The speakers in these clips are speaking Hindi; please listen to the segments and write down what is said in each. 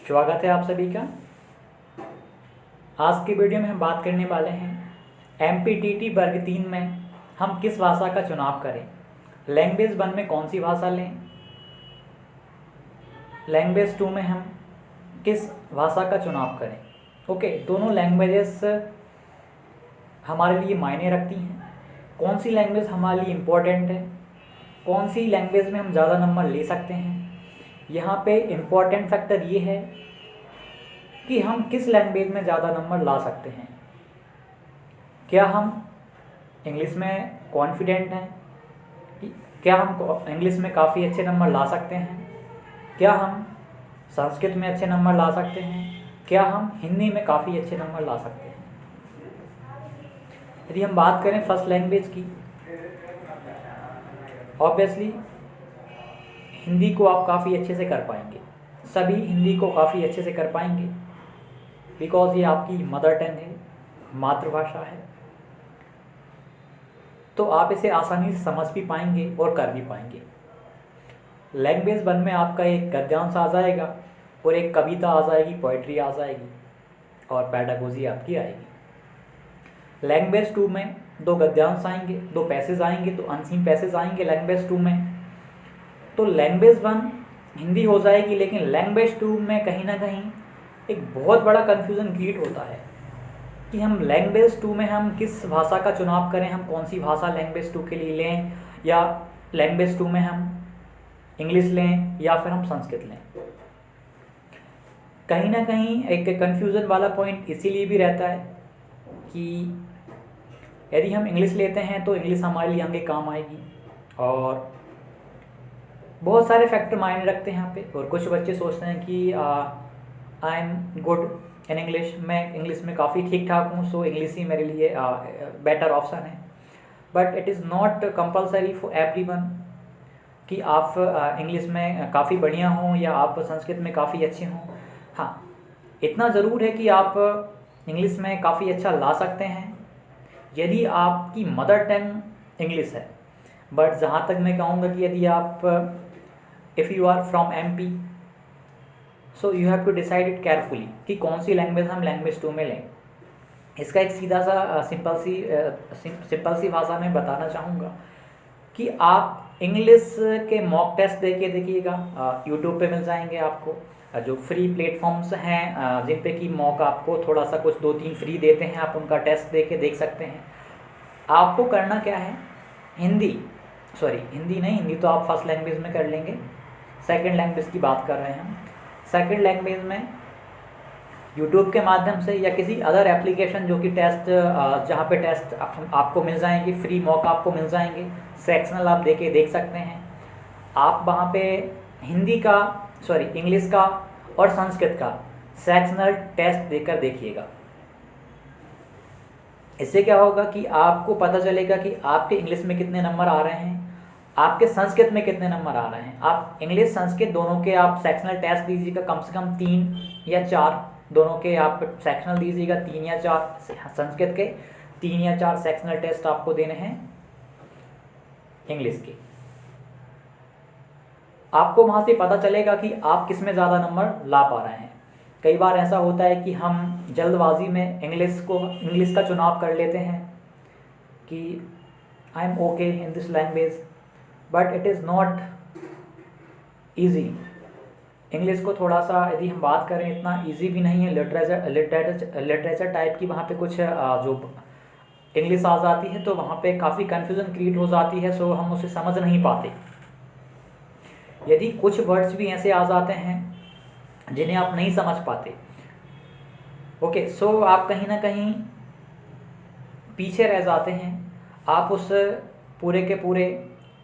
स्वागत है आप सभी का। आज की वीडियो में हम बात करने वाले हैं MPTT वर्ग 3 में हम किस भाषा का चुनाव करें। लैंग्वेज 1 में कौन सी भाषा लें, लैंग्वेज 2 में हम किस भाषा का चुनाव करें। ओके, दोनों लैंग्वेजेस हमारे लिए मायने रखती हैं। कौन सी लैंग्वेज हमारे लिए इम्पोर्टेंट है, कौन सी लैंग्वेज में हम ज़्यादा नंबर ले सकते हैं। यहाँ पे इम्पॉर्टेंट फैक्टर ये है कि हम किस लैंग्वेज में ज़्यादा नंबर ला सकते हैं। क्या हम इंग्लिश में कॉन्फिडेंट हैं, क्या हम इंग्लिश में काफ़ी अच्छे नंबर ला सकते हैं, क्या हम संस्कृत में अच्छे नंबर ला सकते हैं, क्या हम हिंदी में काफ़ी अच्छे नंबर ला सकते हैं। यदि हम बात करें फर्स्ट लैंग्वेज की, ऑब्वियसली हिंदी को आप काफ़ी अच्छे से कर पाएंगे, सभी हिंदी को काफ़ी अच्छे से कर पाएंगे बिकॉज ये आपकी मदर टंग है, मातृभाषा है, तो आप इसे आसानी से समझ भी पाएंगे और कर भी पाएंगे। लैंग्वेज 1 में आपका एक गद्यांश आ जाएगा और एक कविता आ जाएगी, पोइट्री आ जाएगी और पैडागोजी आपकी आएगी। लैंग्वेज 2 में 2 गद्यांश आएंगे, 2 पैसेज आएंगे, 2 अनसीन पैसेज आएंगे लैंग्वेज 2 में। तो लैंग्वेज 1 हिंदी हो जाएगी, लेकिन लैंग्वेज 2 में कहीं ना कहीं एक बहुत बड़ा कन्फ्यूज़न क्रिएट होता है कि हम लैंग्वेज 2 में हम किस भाषा का चुनाव करें, हम कौन सी भाषा लैंग्वेज 2 के लिए लें, या लैंग्वेज 2 में हम इंग्लिश लें या फिर हम संस्कृत लें। कहीं ना कहीं एक कन्फ्यूज़न वाला पॉइंट इसीलिए भी रहता है कि यदि हम इंग्लिश लेते हैं तो इंग्लिश हमारे लिए आगे काम आएगी, और बहुत सारे फैक्टर मायने रखते हैं यहाँ पे। और कुछ बच्चे सोचते हैं कि I am good in English, मैं इंग्लिश में काफ़ी ठीक ठाक हूँ, सो इंग्लिश ही मेरे लिए बेटर ऑप्शन है। But it is not compulsory for everyone कि आप इंग्लिश में काफ़ी बढ़िया हों या आप संस्कृत में काफ़ी अच्छे हों। हाँ, इतना ज़रूर है कि आप इंग्लिश में काफ़ी अच्छा ला सकते हैं यदि आपकी मदर टंग इंग्लिश है। बट जहाँ तक मैं कहूँगा कि यदि आप if you are from MP, so you have to decide it carefully कि कौन सी लैंग्वेज हम लैंग्वेज 2 में लें। इसका एक सीधा सा सिंपल सी भाषा में बताना चाहूँगा कि आप इंग्लिश के मॉक टेस्ट दे के देखिएगा, यूट्यूब पे मिल जाएंगे आपको, जो फ्री प्लेटफॉर्म्स हैं जिन पे कि मॉक आपको थोड़ा सा कुछ 2-3 फ्री देते हैं, आप उनका टेस्ट दे के देख सकते हैं। आपको करना क्या है, हिंदी नहीं, हिंदी तो आप फर्स्ट लैंग्वेज में कर लेंगे, सेकंड लैंग्वेज की बात कर रहे हैं हम। सेकंड लैंग्वेज में यूट्यूब के माध्यम से या किसी अदर एप्लीकेशन जो कि टेस्ट जहाँ पे टेस्ट आपको मिल जाएंगे, फ्री मॉक आपको मिल जाएंगे, सेक्शनल आप देख सकते हैं। आप वहाँ पे इंग्लिश का और संस्कृत का सेक्शनल टेस्ट देकर देखिएगा। इससे क्या होगा कि आपको पता चलेगा कि आपके इंग्लिश में कितने नंबर आ रहे हैं, आपके संस्कृत में कितने नंबर आ रहे हैं। आप इंग्लिश संस्कृत दोनों के आप सेक्शनल टेस्ट दीजिएगा, कम से कम 3 या 4 दोनों के आप सेक्शनल दीजिएगा, 3 या 4 संस्कृत के, 3 या 4 सेक्शनल टेस्ट आपको देने हैं इंग्लिश के। आपको वहाँ से पता चलेगा कि आप किस में ज़्यादा नंबर ला पा रहे हैं। कई बार ऐसा होता है कि हम जल्दबाजी में इंग्लिश का चुनाव कर लेते हैं कि I am okay in this language, but it is not easy. English को थोड़ा सा यदि हम बात करें इतना इजी भी नहीं है, लिटरेचर टाइप की वहाँ पे कुछ जो इंग्लिश आ जाती है तो वहाँ पे काफ़ी कन्फ्यूज़न क्रिएट हो जाती है, सो हम उसे समझ नहीं पाते। यदि कुछ वर्ड्स भी ऐसे आ जाते हैं जिन्हें आप नहीं समझ पाते, ओके, सो आप कहीं ना कहीं पीछे रह जाते हैं। आप उस पूरे के पूरे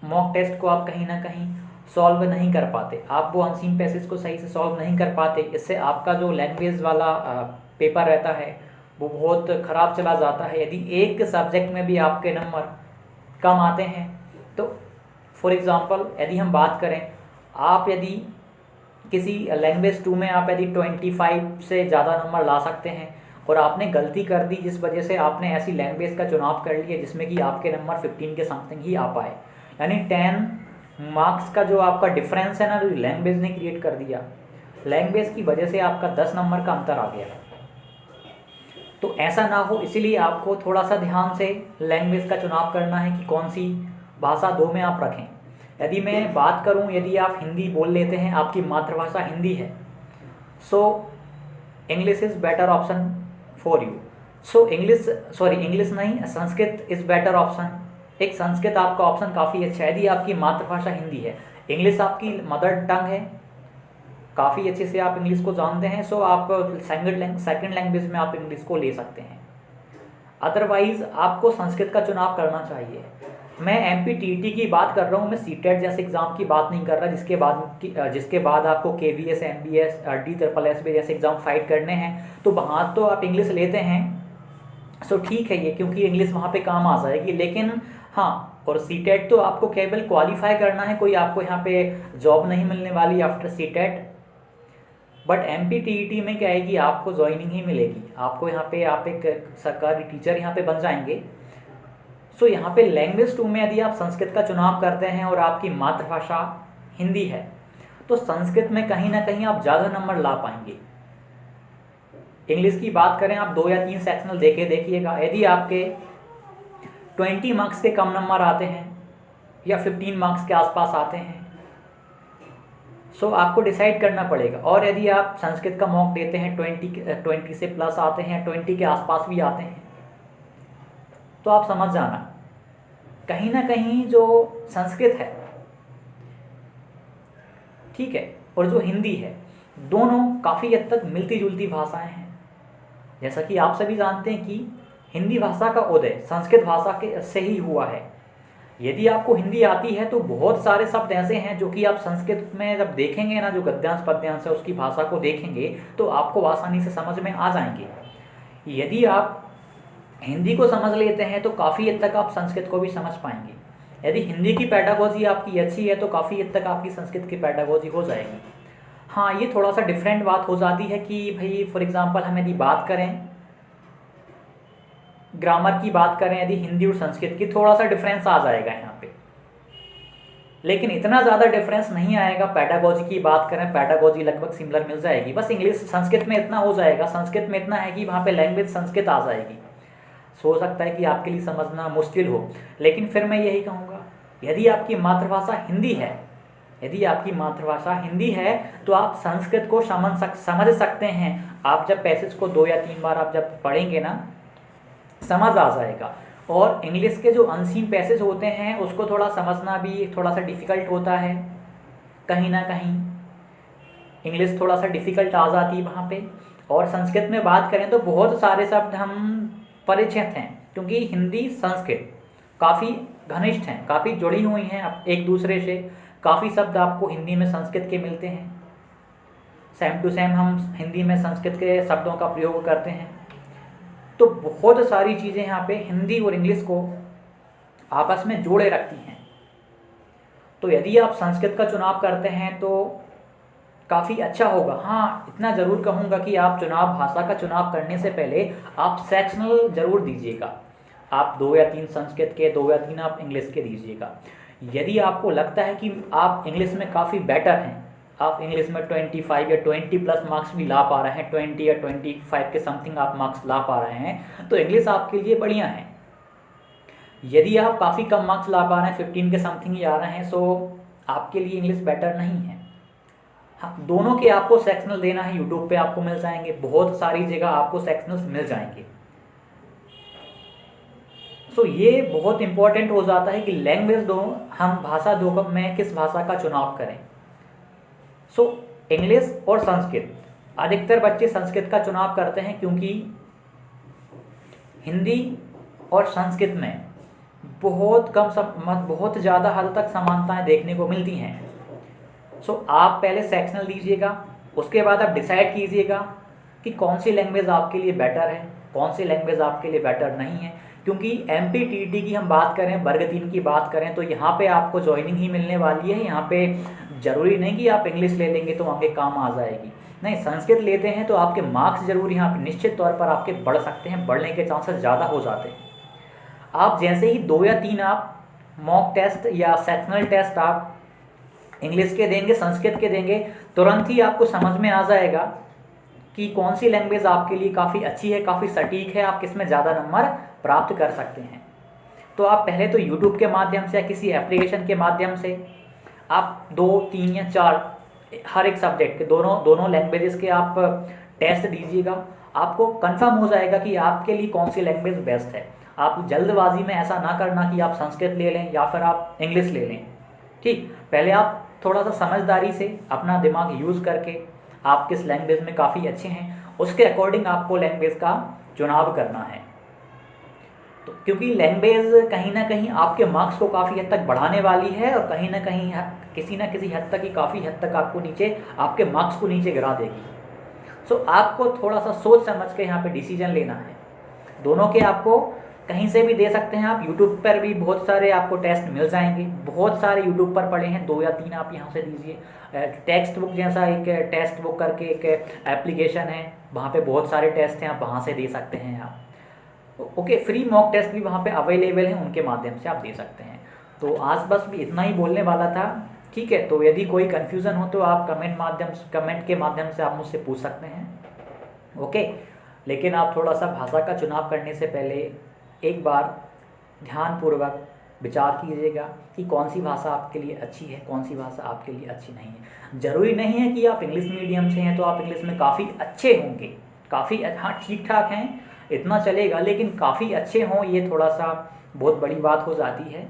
मॉक टेस्ट को आप कहीं ना कहीं सॉल्व नहीं कर पाते, आप वो अनसीन पैसेज को सही से सॉल्व नहीं कर पाते। इससे आपका जो लैंग्वेज वाला पेपर रहता है वो बहुत ख़राब चला जाता है। यदि एक सब्जेक्ट में भी आपके नंबर कम आते हैं तो फॉर एग्ज़ाम्पल यदि हम बात करें, आप यदि किसी लैंग्वेज 2 में आप यदि 25 से ज़्यादा नंबर ला सकते हैं और आपने गलती कर दी जिस वजह से आपने ऐसी लैंग्वेज का चुनाव कर लिया जिसमें कि आपके नंबर 15 के समथिंग ही आ पाए, यानी 10 मार्क्स का जो आपका डिफरेंस है ना, जो लैंग्वेज ने क्रिएट कर दिया, लैंग्वेज की वजह से आपका 10 नंबर का अंतर आ गया। तो ऐसा ना हो, इसीलिए आपको थोड़ा सा ध्यान से लैंग्वेज का चुनाव करना है कि कौन सी भाषा 2 में आप रखें। यदि मैं बात करूं, यदि आप हिंदी बोल लेते हैं, आपकी मातृभाषा हिंदी है, so English is better option for you. So English नहीं, संस्कृत इज़ बेटर ऑप्शन। एक संस्कृत आपका ऑप्शन काफ़ी अच्छा है यदि आपकी मातृभाषा हिंदी है। इंग्लिश आपकी मदर टंग है, काफ़ी अच्छे से आप इंग्लिश को जानते हैं, सो आप सेकंड लैंग्वेज में आप इंग्लिश को ले सकते हैं। अदरवाइज़ आपको संस्कृत का चुनाव करना चाहिए। मैं MPTT की बात कर रहा हूँ, मैं सीटेट जैसे एग्ज़ाम की बात नहीं कर रहा जिसके बाद आपको KVS, MBS, DSSS जैसे एग्ज़ाम फाइट करने हैं, तो वहाँ तो आप इंग्लिश लेते हैं, सो ठीक है ये, क्योंकि इंग्लिश वहाँ पे काम आ जाएगी। लेकिन हाँ, और सीटेट तो आपको केवल क्वालिफाई करना है, कोई आपको यहाँ पे जॉब नहीं मिलने वाली आफ्टर सीटेट। बट MPTT में क्या है कि आपको ज्वाइनिंग ही मिलेगी, आपको यहाँ पे आप एक सरकारी टीचर यहाँ पे बन जाएंगे। सो यहाँ पे लैंग्वेज 2 में यदि आप संस्कृत का चुनाव करते हैं और आपकी मातृभाषा हिंदी है, तो संस्कृत में कहीं ना कहीं आप ज़्यादा नंबर ला पाएंगे। इंग्लिश की बात करें, आप 2 या 3 सेक्शनल देखिएगा, यदि आपके 20 मार्क्स के कम नंबर आते हैं या 15 मार्क्स के आसपास आते हैं, सो आपको डिसाइड करना पड़ेगा। और यदि आप संस्कृत का मॉक देते हैं, 20 से प्लस आते हैं, 20 के आसपास भी आते हैं, तो आप समझ जाना कहीं ना कहीं जो संस्कृत है, ठीक है, और जो हिंदी है, दोनों काफ़ी हद तक मिलती जुलती भाषाएं हैं। जैसा कि आप सभी जानते हैं कि हिंदी भाषा का उदय संस्कृत भाषा के से ही हुआ है। यदि आपको हिंदी आती है तो बहुत सारे शब्द ऐसे हैं जो कि आप संस्कृत में जब देखेंगे ना, जो गद्यांश पद्यांश है उसकी भाषा को देखेंगे, तो आपको आसानी से समझ में आ जाएंगे। यदि आप हिंदी को समझ लेते हैं तो काफ़ी हद तक आप संस्कृत को भी समझ पाएंगे। यदि हिंदी की पैडागोजी आपकी अच्छी है तो काफ़ी हद तक आपकी संस्कृत की पैडागोजी हो जाएगी। हाँ, ये थोड़ा सा डिफरेंट बात हो जाती है कि भाई फॉर एग्जांपल हम यदि बात करें, ग्रामर की बात करें, यदि हिंदी और संस्कृत की, थोड़ा सा डिफरेंस आ जाएगा यहाँ पे, लेकिन इतना ज़्यादा डिफरेंस नहीं आएगा। पैडागोजी की बात करें, पैडागोजी लगभग सिमिलर मिल जाएगी, बस इंग्लिश संस्कृत में इतना हो जाएगा, संस्कृत में इतना है कि वहाँ पे लैंग्वेज संस्कृत आ जाएगी। हो सकता है कि आपके लिए समझना मुश्किल हो, लेकिन फिर मैं यही कहूँगा, यदि आपकी मातृभाषा हिंदी है, यदि आपकी मातृभाषा हिंदी है तो आप संस्कृत को समझ सकते हैं। आप जब पैसेज को 2 या 3 बार आप जब पढ़ेंगे ना, समझ आ जाएगा। और इंग्लिश के जो अनसीन पैसेज होते हैं उसको थोड़ा समझना भी थोड़ा सा डिफ़िकल्ट होता है, कहीं ना कहीं इंग्लिश थोड़ा सा डिफ़िकल्ट आ जाती है वहाँ पे। और संस्कृत में बात करें तो बहुत सारे शब्द हम परिचित हैं, क्योंकि हिंदी संस्कृत काफ़ी घनिष्ठ हैं, काफ़ी जुड़ी हुई हैं एक दूसरे से। काफ़ी शब्द आपको हिंदी में संस्कृत के मिलते हैं, सेम टू सेम हम हिंदी में संस्कृत के शब्दों का प्रयोग करते हैं। तो बहुत सारी चीज़ें यहाँ पे हिंदी और इंग्लिश को आपस में जोड़े रखती हैं। तो यदि आप संस्कृत का चुनाव करते हैं तो काफ़ी अच्छा होगा। हाँ, इतना ज़रूर कहूँगा कि आप भाषा का चुनाव करने से पहले आप सेक्शनल ज़रूर दीजिएगा। आप 2 या 3 संस्कृत के, 2 या 3 आप इंग्लिश के दीजिएगा। यदि आपको लगता है कि आप इंग्लिश में काफ़ी बेटर हैं, आप इंग्लिश में 25 या 20 प्लस मार्क्स भी ला पा रहे हैं, 20 या 25 के समथिंग आप मार्क्स ला पा रहे हैं, तो इंग्लिश आपके लिए बढ़िया है। यदि आप काफ़ी कम मार्क्स ला पा रहे हैं, 15 के समथिंग ही आ रहे हैं, सो आपके लिए इंग्लिश बेटर नहीं है। हाँ, दोनों के आपको सेक्शनल देना है, यूट्यूब पे आपको मिल जाएंगे, बहुत सारी जगह आपको सेक्शनल्स मिल जाएंगे। सो ये बहुत इंपॉर्टेंट हो जाता है कि लैंग्वेज दो, हम भाषा 2 में किस भाषा का चुनाव करें। सो इंग्लिश और संस्कृत, अधिकतर बच्चे संस्कृत का चुनाव करते हैं क्योंकि हिंदी और संस्कृत में बहुत ज़्यादा हद तक समानताएं देखने को मिलती हैं। सो आप पहले सेक्शनल दीजिएगा, उसके बाद आप डिसाइड कीजिएगा कि कौन सी लैंग्वेज आपके लिए बेटर है, कौन सी लैंग्वेज आपके लिए बेटर नहीं है। क्योंकि MPTT की हम बात करें, वर्ग 3 की बात करें, तो यहाँ पे आपको ज्वाइनिंग ही मिलने वाली है। यहाँ पे ज़रूरी नहीं कि आप इंग्लिश ले लेंगे तो आगे काम आ जाएगी, नहीं, संस्कृत लेते हैं तो आपके मार्क्स जरूर यहाँ पे निश्चित तौर पर आपके बढ़ सकते हैं, बढ़ने के चांसेस ज़्यादा हो जाते हैं। आप जैसे ही 2 या 3 आप मॉक टेस्ट या सेक्शनल टेस्ट आप इंग्लिश के देंगे, संस्कृत के देंगे, तुरंत ही आपको समझ में आ जाएगा कि कौन सी लैंग्वेज आपके लिए काफ़ी अच्छी है, काफ़ी सटीक है, आप किस में ज़्यादा नंबर प्राप्त कर सकते हैं। तो आप पहले तो यूट्यूब के माध्यम से या किसी एप्लीकेशन के माध्यम से आप 2, 3 या 4 हर एक सब्जेक्ट के दोनों लैंग्वेजेस के आप टेस्ट दीजिएगा। आपको कंफर्म हो जाएगा कि आपके लिए कौन सी लैंग्वेज बेस्ट है। आप जल्दबाजी में ऐसा ना करना कि आप संस्कृत ले लें या फिर आप इंग्लिश ले लें। ठीक, पहले आप थोड़ा सा समझदारी से अपना दिमाग यूज़ करके आप किस लैंग्वेज में काफ़ी अच्छे हैं, उसके अकॉर्डिंग आपको लैंग्वेज का चुनाव करना है। तो क्योंकि लैंग्वेज कहीं ना कहीं आपके मार्क्स को काफ़ी हद तक बढ़ाने वाली है और कहीं ना कहीं किसी ना किसी हद तक ही काफ़ी हद तक आपको नीचे, आपके मार्क्स को नीचे गिरा देगी। सो आपको थोड़ा सा सोच समझ के यहाँ पे डिसीजन लेना है। दोनों के आपको कहीं से भी दे सकते हैं आप, यूट्यूब पर भी बहुत सारे आपको टेस्ट मिल जाएंगे, बहुत सारे यूट्यूब पर पड़े हैं, 2 या 3 आप यहाँ से दीजिए। टेक्स्ट बुक जैसा एक टेस्ट बुक करके एक एप्लीकेशन है, वहाँ पे बहुत सारे टेस्ट हैं, आप वहाँ से दे सकते हैं आप। ओके, फ्री मॉक टेस्ट भी वहाँ पे अवेलेबल हैं, उनके माध्यम से आप दे सकते हैं। तो आज बस भी इतना ही बोलने वाला था। ठीक है, तो यदि कोई कन्फ्यूज़न हो तो आप कमेंट के माध्यम से आप मुझसे पूछ सकते हैं। ओके, लेकिन आप थोड़ा सा भाषा का चुनाव करने से पहले एक बार ध्यानपूर्वक विचार कीजिएगा कि कौन सी भाषा आपके लिए अच्छी है, कौन सी भाषा आपके लिए अच्छी नहीं है। ज़रूरी नहीं है कि आप इंग्लिश मीडियम से हैं तो आप इंग्लिश में काफ़ी अच्छे होंगे, काफ़ी हाँ ठीक ठाक हैं, इतना चलेगा, लेकिन काफ़ी अच्छे हों ये थोड़ा सा बहुत बड़ी बात हो जाती है।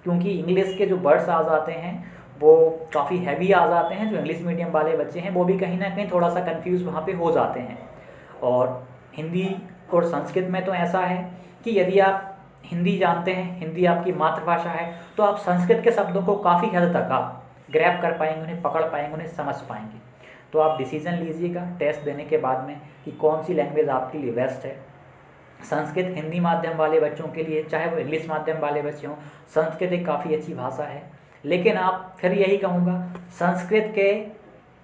क्योंकि इंग्लिश के जो वर्ड्स आ जाते हैं वो काफ़ी हैवी आ जाते हैं। जो इंग्लिश मीडियम वाले बच्चे हैं वो भी कहीं ना कहीं थोड़ा सा कंफ्यूज वहाँ पे हो जाते हैं। और हिंदी और संस्कृत में तो ऐसा है कि यदि आप हिंदी जानते हैं, हिंदी आपकी मातृभाषा है, तो आप संस्कृत के शब्दों को काफ़ी हद तक आप ग्रैब कर पाएंगे, उन्हें पकड़ पाएंगे, उन्हें समझ पाएंगे। तो आप डिसीजन लीजिएगा टेस्ट देने के बाद में कि कौन सी लैंग्वेज आपके लिए बेस्ट है। संस्कृत हिंदी माध्यम वाले बच्चों के लिए, चाहे वो इंग्लिश माध्यम वाले बच्चे हों, संस्कृत एक काफ़ी अच्छी भाषा है। लेकिन आप फिर यही कहूँगा, संस्कृत के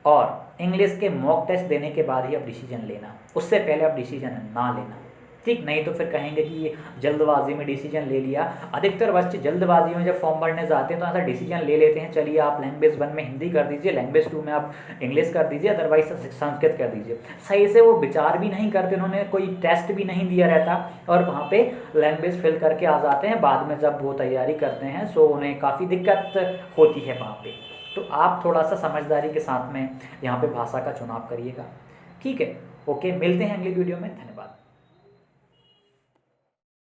और इंग्लिश के मॉक टेस्ट देने के बाद ही आप डिसीजन लेना, उससे पहले आप डिसीजन ना लेना। ठीक, नहीं तो फिर कहेंगे कि ये जल्दबाजी में डिसीजन ले लिया। अधिकतर बच्चे जल्दबाजी में जब फॉर्म भरने जाते हैं तो ऐसा डिसीजन ले लेते हैं, चलिए आप लैंग्वेज 1 में हिंदी कर दीजिए, लैंग्वेज 2 में आप इंग्लिश कर दीजिए, अदरवाइज संस्कृत कर दीजिए। सही से वो विचार भी नहीं करते, उन्होंने कोई टेस्ट भी नहीं दिया रहता और वहाँ पे लैंग्वेज फिल करके आ जाते हैं। बाद में जब वो तैयारी करते हैं सो उन्हें काफ़ी दिक्कत होती है वहाँ पर। तो आप थोड़ा सा समझदारी के साथ में यहाँ पर भाषा का चुनाव करिएगा। ठीक है, ओके, मिलते हैं अगली वीडियो में। धन्यवाद।